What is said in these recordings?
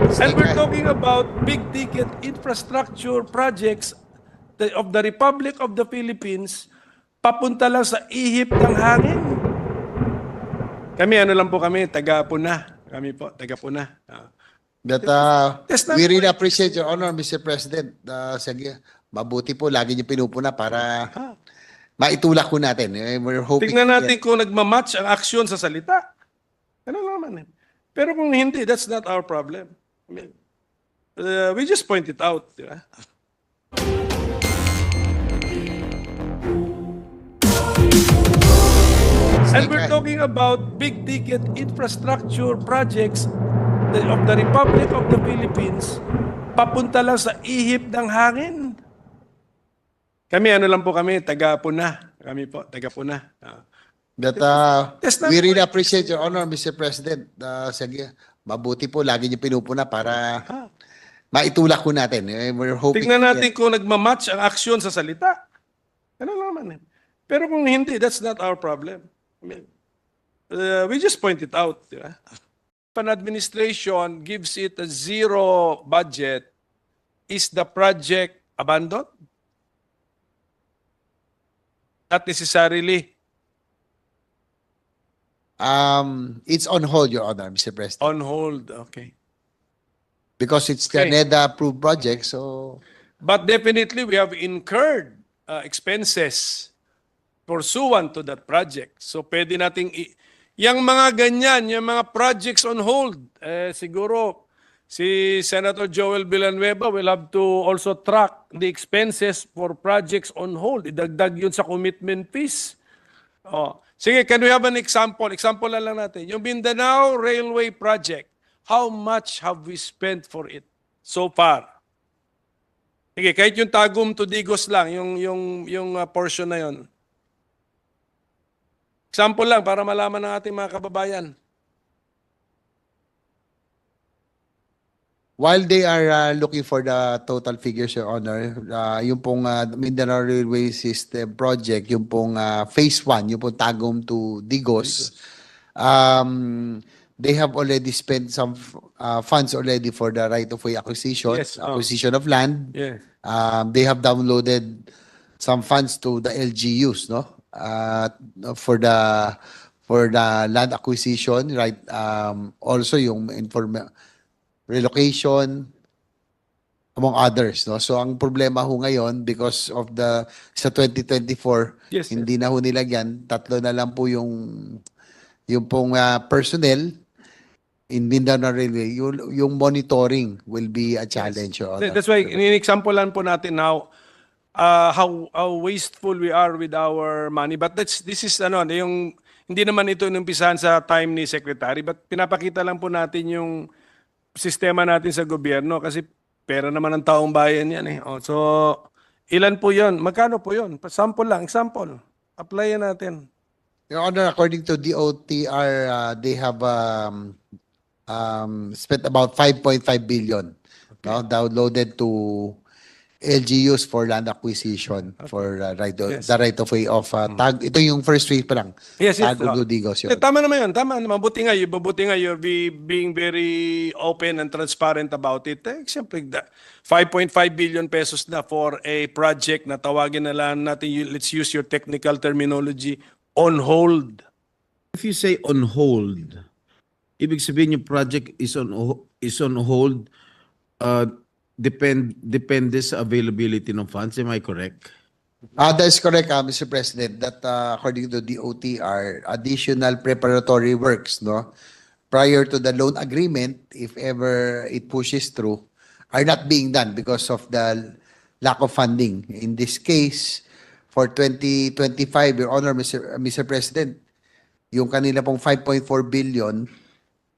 And we're talking about big-ticket infrastructure projects of the Republic of the Philippines, papunta lang sa ihip ng hangin. Kami, ano lang po kami, taga-Puna. Kami po, taga-Puna. But That's not we really why- appreciate your honor, Mr. President. Sige, mabuti po, lagi niyo pinupuna para maitulak ko natin. We're hoping. Tingnan natin kung nagmamatch ang aksyon sa salita. Ano naman eh. Pero kung hindi, that's not our problem. I mean, we just point it out. Di ba? And we're talking about big-ticket infrastructure projects of the Republic of the Philippines, papunta lang sa ihip ng hangin. Kami, ano lang po kami, taga-Puna. Kami po, taga-Puna. But That's not we really why- appreciate your honor, Mr. President. Sige, mabuti po, lagi niyo pinupuna para maitulak ko natin. We're hoping. Tingnan natin kung nagmamatch ang aksyon sa salita. Ano naman eh. Pero kung hindi, that's not our problem. I mean, we just point it out. Di ba? If an administration gives it a zero budget, is the project abandoned? Not necessarily. It's on hold, your honor, Mr. President. On hold, okay. Because it's the Okay. NEDA-approved project, so. But definitely, we have incurred expenses pursuant to that project. So pwede nating yung mga ganyan, yung mga projects on hold, siguro si Senator Joel Villanueva will have to also track the expenses for projects on hold. Idagdag yun sa commitment fees. Oh. Sige, can we have an example? Example na lang natin. Yung Mindanao Railway Project, how much have we spent for it so far? Sige, kahit yung Tagum to Digos lang, yung portion na yon. Example lang para malaman ng ating mga kababayan. While they are looking for the total figures, Your Honor, yung pong Mindanao Railway System Project, yung pong Phase 1, yung pong Tagum to Digos, they have already spent some funds already for the right-of-way acquisition, Yes, acquisition of land. Yes. They have downloaded some funds to the LGUs, no? For the land acquisition, right? Also yung relocation, among others, no? So ang problema ho ngayon because of sa 2024, Yes, hindi na ho nilagyan, tatlo na lang po yung pong personnel in Mindanao Railway, yung monitoring will be a challenge. Your Honor. That's why, in-example lang po natin now, how wasteful we are with our money. But this is yung hindi naman ito inumpisahan sa time ni Secretary, but pinapakita lang po natin yung sistema natin sa gobyerno kasi pera naman ng taong bayan yan eh. Oh, so, ilan po yun? Magkano po yun? Sample lang, example. Applyan natin. Your Honor, according to DOTR, they have spent about 5.5 billion, no, downloaded to LGUs for land acquisition for Yes. the right of way of ito yung first phase pa lang. Yes, yes. Tagum to Digos yun. Tama naman yun. Tama. Mabuti nga you're being very open and transparent about it. Siyempre, 5.5 billion pesos na for a project na tawagin na lang natin, let's use your technical terminology, on hold. If you say on hold, ibig sabihin yung project is on hold, depende sa availability ng funds. Am I correct? That is correct, Mr. President, that according to DOTR, additional preparatory works, no, prior to the loan agreement, if ever it pushes through, are not being done because of the lack of funding. In this case, for 2025, Your Honor, Mr. President, yung kanila pong 5.4 billion,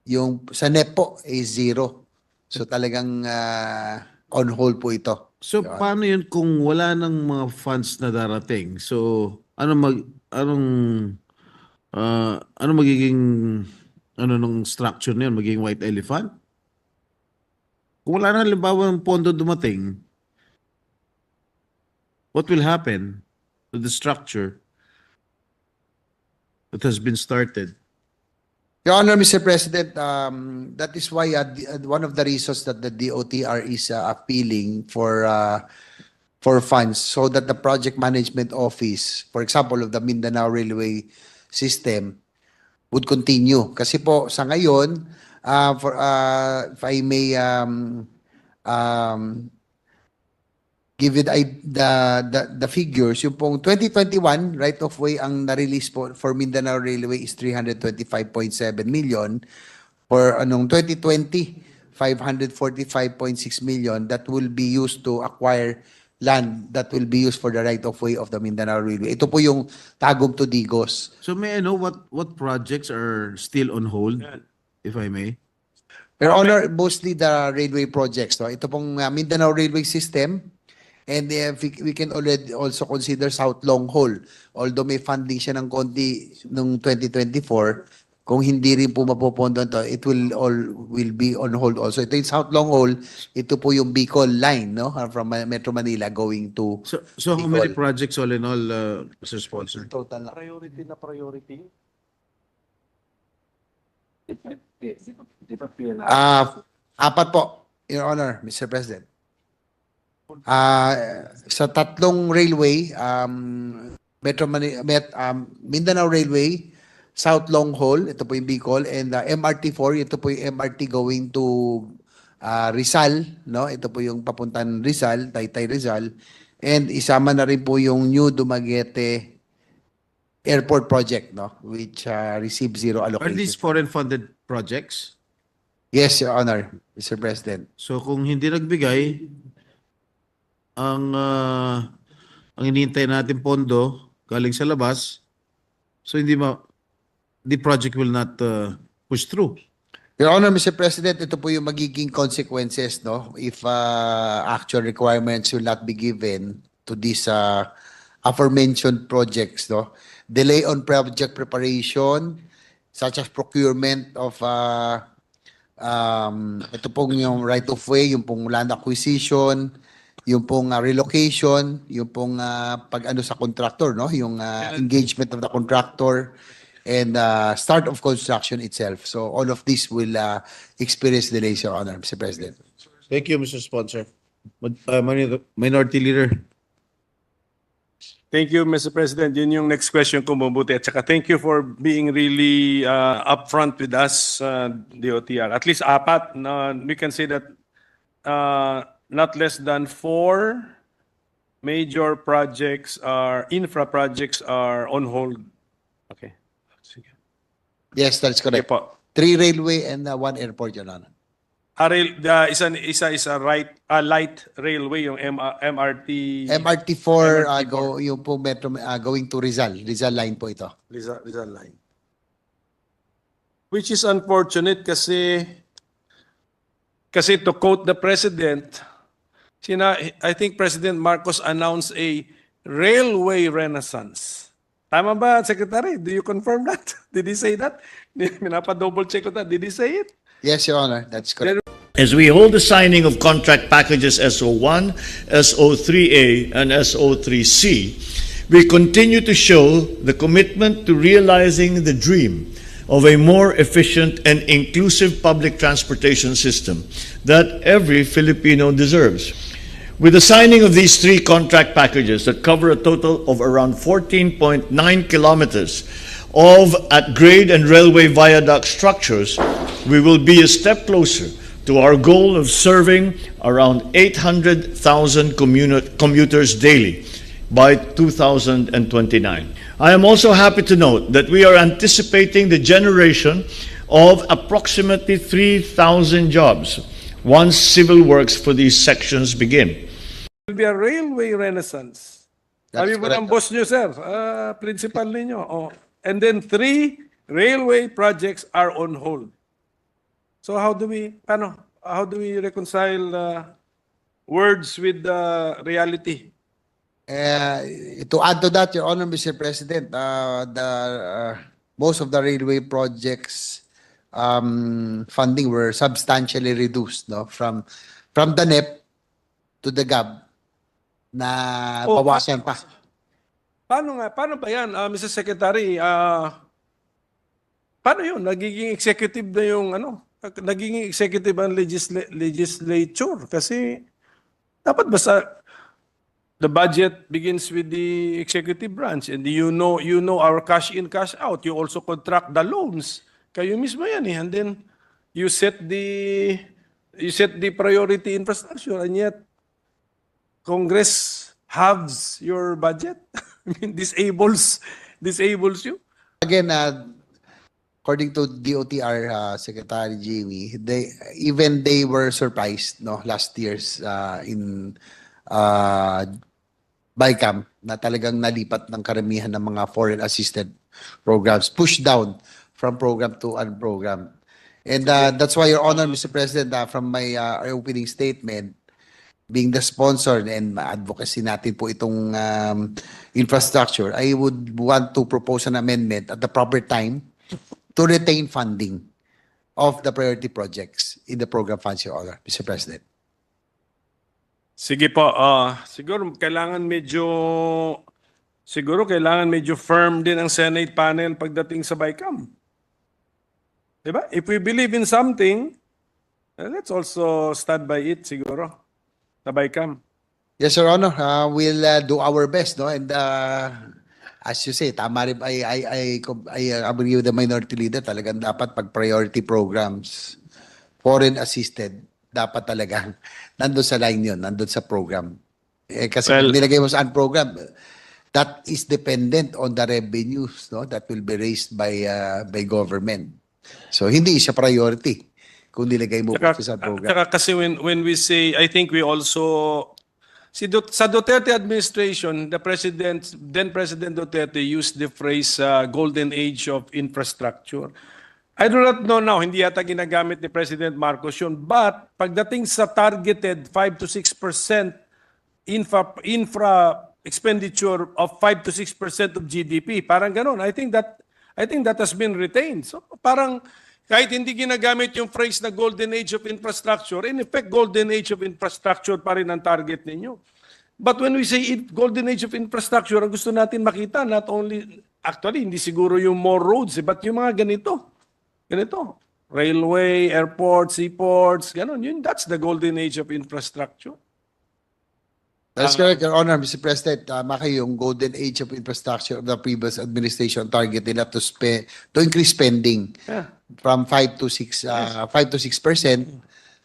yung sa NEPO is zero. So talagang on hold po ito. So paano yun kung wala ng mga funds na darating? So anong magiging nung structure na yun? Magiging white elephant? Kung wala na halimbawa ng pondo dumating, what will happen to the structure that has been started? Your Honor, Mr. President, that is why one of the reasons that the DOTR is appealing for funds so that the project management office, for example, of the Mindanao Railway System, would continue. Kasi po sa ngayon, if I may give you the figures, yung pong 2021 right of way ang na-release po for Mindanao Railway is 325.7 million. For anong 2020, 545.6 million that will be used to acquire land that will be used for the right of way of the Mindanao Railway. Ito po yung Tagum to Digos. So may I know what projects are still on hold, if I may? Your Honor, mostly the railway projects. No? Ito pong Mindanao Railway System, and we can already also consider South Long Haul. Although may funding siya ng konti noong 2024, kung hindi rin po mapopondo ito, it will be on hold also. Ito yung South Long Haul, ito po yung Bicol line, no? From Metro Manila going to So how many projects all in all, Mr. Sponsor? total na. Priority na priority. Apat po, Your Honor, Mr. President. Sa tatlong railway, Mindanao Railway, South Long Haul, ito po yung Bicol, and MRT4, ito po yung MRT going to Rizal, no? Ito po yung papuntan Rizal, Taytay Rizal, and isama na rin po yung New Dumaguete Airport Project, no? Which received zero Are allocation. these foreign funded projects? Yes, Your Honor, Mr. President. So kung hindi nagbigay, ang hinihintay natin pondo galing sa labas, so the project will not push through. Your Honor, Mr. President, ito po yung magiging consequences, no? If actual requirements will not be given to these aforementioned projects, no? Delay on project preparation, such as procurement of ito pong yung right of way, yung pong land acquisition, yung pong relocation, yung pong pag-ano sa contractor, no? Yung engagement of the contractor, and start of construction itself. So all of this will experience delays, Your Honor, Mr. President. Thank you, Mr. Sponsor. Minority Leader. Thank you, Mr. President. Yun yung next question ko, mabuti. At saka thank you for being really upfront with us, DOTR. At least apat. We can say that not less than 4 major projects infra projects are on hold. Okay. Sige. Yes, that's Okay correct. po. 3 railway and 1 airport, Your Honor. Isa light railway, yung MRT. MRT4, yung po metro, going to Rizal. Rizal line po ito. Rizal line. Which is unfortunate kasi to quote the President, I think President Marcos announced a railway renaissance. Tama ba, Secretary? Do you confirm that? Did he say that? Minapa-double check ko that. Did he say it? Yes, Your Honor, that's correct. As we hold the signing of contract packages SO1, SO3A, and SO3C, we continue to show the commitment to realizing the dream of a more efficient and inclusive public transportation system that every Filipino deserves. With the signing of these 3 contract packages that cover a total of around 14.9 kilometers of at-grade and railway viaduct structures, we will be a step closer to our goal of serving around 800,000 commuters daily by 2029. I am also happy to note that we are anticipating the generation of approximately 3,000 jobs once civil works for these sections begin. It will be a railway renaissance. That's Sabi mo correct. ng boss nyo, sir, principal ninyo. Oh. And then 3 railway projects are on hold. So how do we reconcile words with reality? To add to that, Your Honor, Mr. President, most of the railway projects funding were substantially reduced, no, from the NEP to the GAB na bawasan pa. Paano ba yan, Mr. Secretary? paano yun? Nagiging executive na yung nagiging executive ang legislature kasi dapat basta the budget begins with the executive branch and you know our cash in, cash out. You also contract the loans. Kayo mismo yan eh. And then you set the priority infrastructure and yet Congress halves your budget. I mean, disables you. Again, according to DOTR Secretary Jamie, they were surprised no last year's in BICAM na talagang nalipat ng karamihan ng mga foreign assisted programs, pushed down from program to unprogram. And that's why, Your Honor, Mr. President, from my opening statement, being the sponsor and advocacy natin po itong infrastructure, I would want to propose an amendment at the proper time to retain funding of the priority projects in the program funds, Your Honor, Mr. President. Sige po, siguro kailangan medyo firm din ang Senate panel pagdating sa BICAM. Diba? If we believe in something, let's also stand by it siguro sa BICAM. Yes, Your Honor, we'll do our best, no? And as you say, tama rin, I agree with the minority leader, talagang dapat pag priority programs, foreign assisted, dapat talagang nandun sa line yun, nandun sa program. Kasi Well, nilagay mo sa program, that is dependent on the revenues no, that will be raised by government. So, hindi siya priority kung nilagay mo sa program. Tsaka kasi when we say, I think we also, sa Duterte administration, then President Duterte used the phrase golden age of infrastructure. I do not know now, hindi yata ginagamit ni President Marcos yun. But pagdating sa targeted 5 to 6% infra expenditure of 5 to 6% of GDP, parang ganun. I think that has been retained. So parang kahit hindi ginagamit yung phrase na golden age of infrastructure, in effect, golden age of infrastructure pa rin ang target ninyo. But when we say golden age of infrastructure, ang gusto natin makita, not only, actually, hindi siguro yung more roads, but yung mga ganito. Railway, airports, seaports, ganun. That's the golden age of infrastructure. That's correct, Your Honor, Mr. President. Tama kayo, yung golden age of infrastructure of the previous administration target nila to increase spending from 5 to 6%.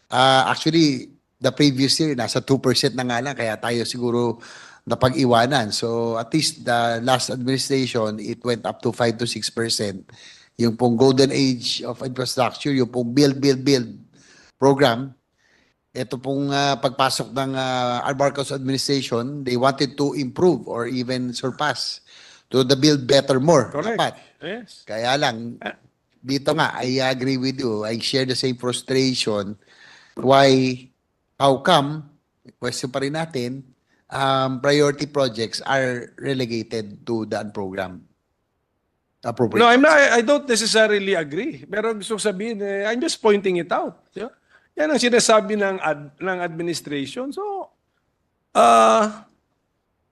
Actually, the previous year, nasa 2% na nga lang, kaya tayo siguro napag-iwanan. So, at least the last administration, it went up to 5 to 6%. Yung pong golden age of infrastructure, yung pong build program, ito pong pagpasok ng Marcos administration, they wanted to improve or even surpass to the build better more. Correct. Dapat. Yes. Kaya lang, dito nga, I agree with you. I share the same frustration. How come, question pa rin natin, priority projects are relegated to the program? No, I don't necessarily agree. Pero gusto sabihin, I'm just pointing it out. Yeah? Yan ang sinasabi ng administration. So,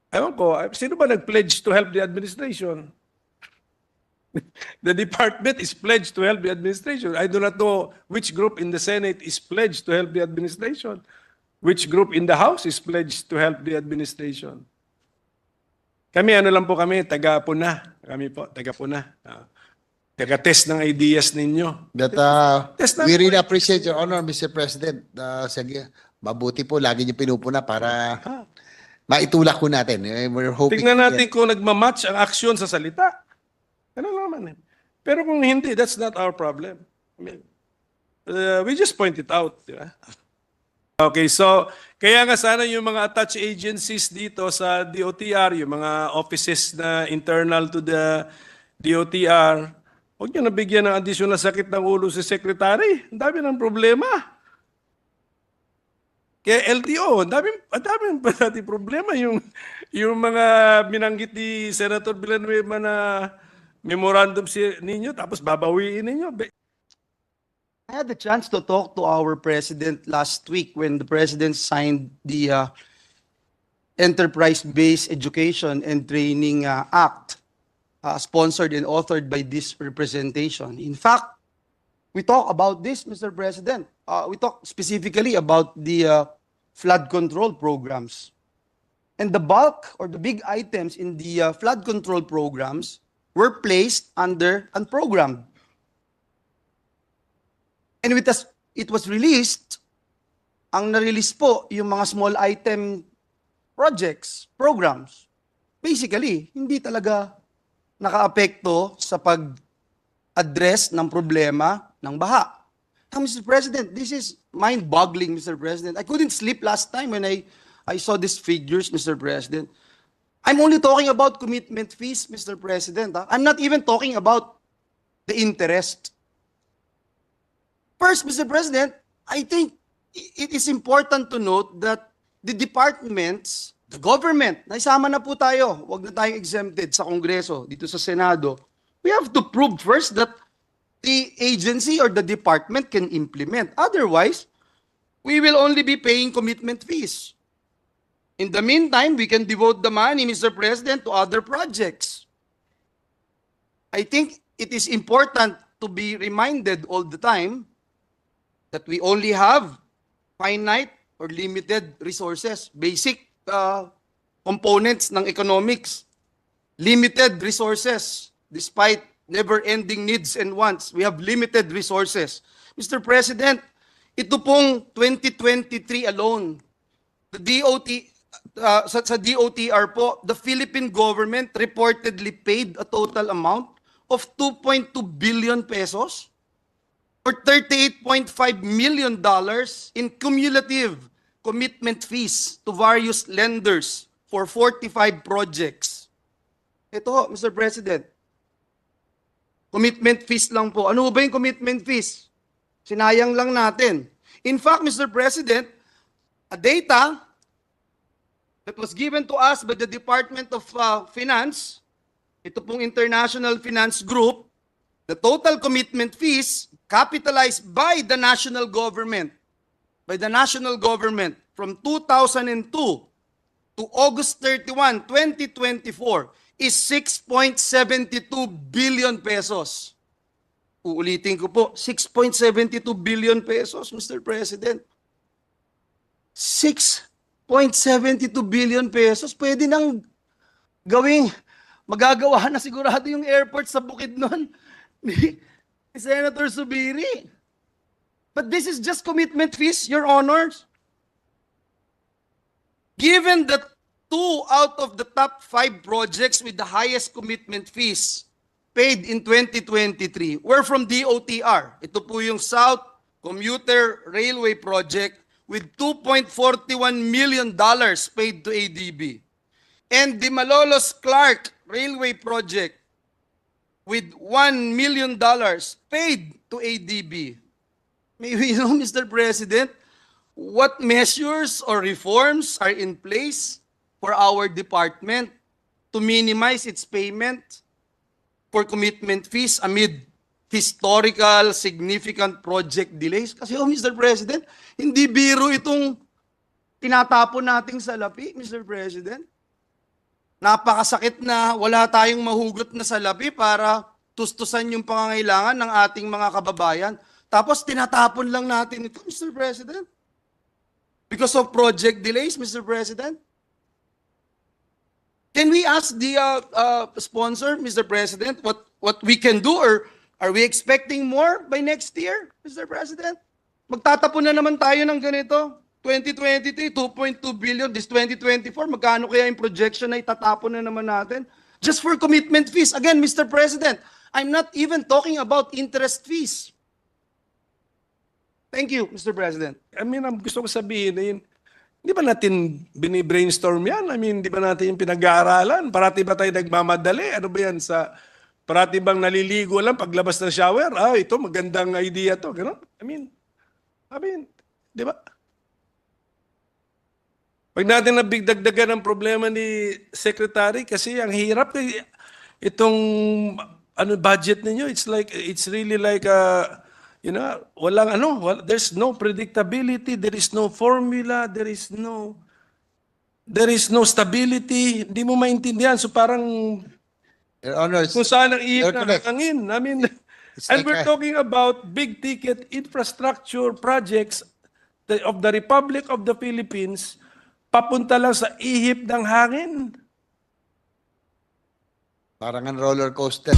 ewan ko, sino ba nag-pledge to help the administration? The department is pledged to help the administration. I do not know which group in the Senate is pledged to help the administration. Which group in the House is pledged to help the administration. Kami, taga-puna. Kami po, taga-puna. Taga-test ng ideas ninyo. But we really appreciate your honor, Mr. President. Sige, mabuti po, lagi niyo pinupuna para maitulak ko natin. We're hoping... Tingnan natin kung nagmamatch ang aksyon sa salita. Ano naman eh. Pero kung hindi, that's not our problem. I mean, we just point it out. Di ba? Okay, so kaya nga sana yung mga attached agencies dito sa DOTR, yung mga offices na internal to the DOTR, huwag nyo nabigyan ng additional sakit ng ulo si Secretary. Ang dami ng problema. Kaya LTO, ang dami pa natin problema. Yung mga binanggit ni Senator Villanueva na memorandum ninyo, tapos babawiin ninyo. I had the chance to talk to our president last week when the president signed the Enterprise-Based Education and Training Act. sponsored and authored by this representation. In fact, we talk about this, Mr. President. We talk specifically about the flood control programs. And the bulk or the big items in the flood control programs were placed under unprogrammed. And it was released, ang na-release po yung mga small item projects, programs. Basically, hindi talaga nakaapekto sa pag-address ng problema ng baha. Now, Mr. President, this is mind-boggling, Mr. President. I couldn't sleep last time when I saw these figures, Mr. President. I'm only talking about commitment fees, Mr. President. I'm not even talking about the interest. First, Mr. President, I think it is important to note that the departments, the government, naisama na po tayo, wag na tayong exempted sa Kongreso, dito sa Senado. We have to prove first that the agency or the department can implement. Otherwise, we will only be paying commitment fees. In the meantime, we can devote the money, Mr. President, to other projects. I think it is important to be reminded all the time that we only have finite or limited resources, basic components ng economics, limited resources, despite never-ending needs and wants. We have limited resources. Mr. President, ito pong 2023 alone, the DOT, sa DOTR po, the Philippine government reportedly paid a total amount of 2.2 billion pesos or $38.5 million in cumulative commitment fees to various lenders for 45 projects. Ito, Mr. President, commitment fees lang po. Ano ba yung commitment fees? Sinayang lang natin. In fact, Mr. President, a data that was given to us by the Department of Finance, ito pong International Finance Group, the total commitment fees capitalized by the national government from 2002 to August 31, 2024 is 6.72 billion pesos. Uulitin ko po, 6.72 billion pesos, Mr. President. 6.72 billion pesos, pwede nang magagawa na sigurado yung airport sa Bukidnon ni Senator Zubiri. But this is just commitment fees, Your Honors. Given that 2 out of the top 5 projects with the highest commitment fees paid in 2023 were from DOTR. Ito po yung South Commuter Railway Project with $2.41 million paid to ADB. And the Malolos-Clark Railway Project with $1 million paid to ADB. May we know, Mr. President, what measures or reforms are in place for our department to minimize its payment for commitment fees amid historical significant project delays? Kasi Mr. President, hindi biro itong tinatapon nating salapi, Mr. President. Napakasakit na wala tayong mahugot na salapi para tustusan yung pangangailangan ng ating mga kababayan. Tapos tinatapon lang natin ito, Mr. President. Because of project delays, Mr. President. Can we ask the sponsor, Mr. President, what we can do, or are we expecting more by next year, Mr. President? Magtatapon na naman tayo ng ganito. 2023, 2.2 billion. This 2024, magkano kaya yung projection na itatapon na naman natin? Just for commitment fees. Again, Mr. President, I'm not even talking about interest fees. Thank you, Mr. President. I mean, ang gusto ko sabihin, di ba natin bini-brainstorm yan? I mean, di ba natin yung pinag-aaralan? Parati ba tayo nagmamadali? Ano ba yan sa... Parati bang naliligo lang paglabas ng shower? Ito, magandang idea to. Ganon? I mean, di ba? Pag natin nabigdagdagan ng problema ni Secretary, kasi ang hirap itong budget ninyo, it's really like there's no predictability, there is no formula, there is no stability. Hindi mo maintindihan. So parang Your Honor, Kung saan ang ihip You're ng correct. hangin. I mean, It's and like we're talking about big ticket infrastructure projects of the Republic of the Philippines papunta lang sa ihip ng hangin. parang ang roller coaster.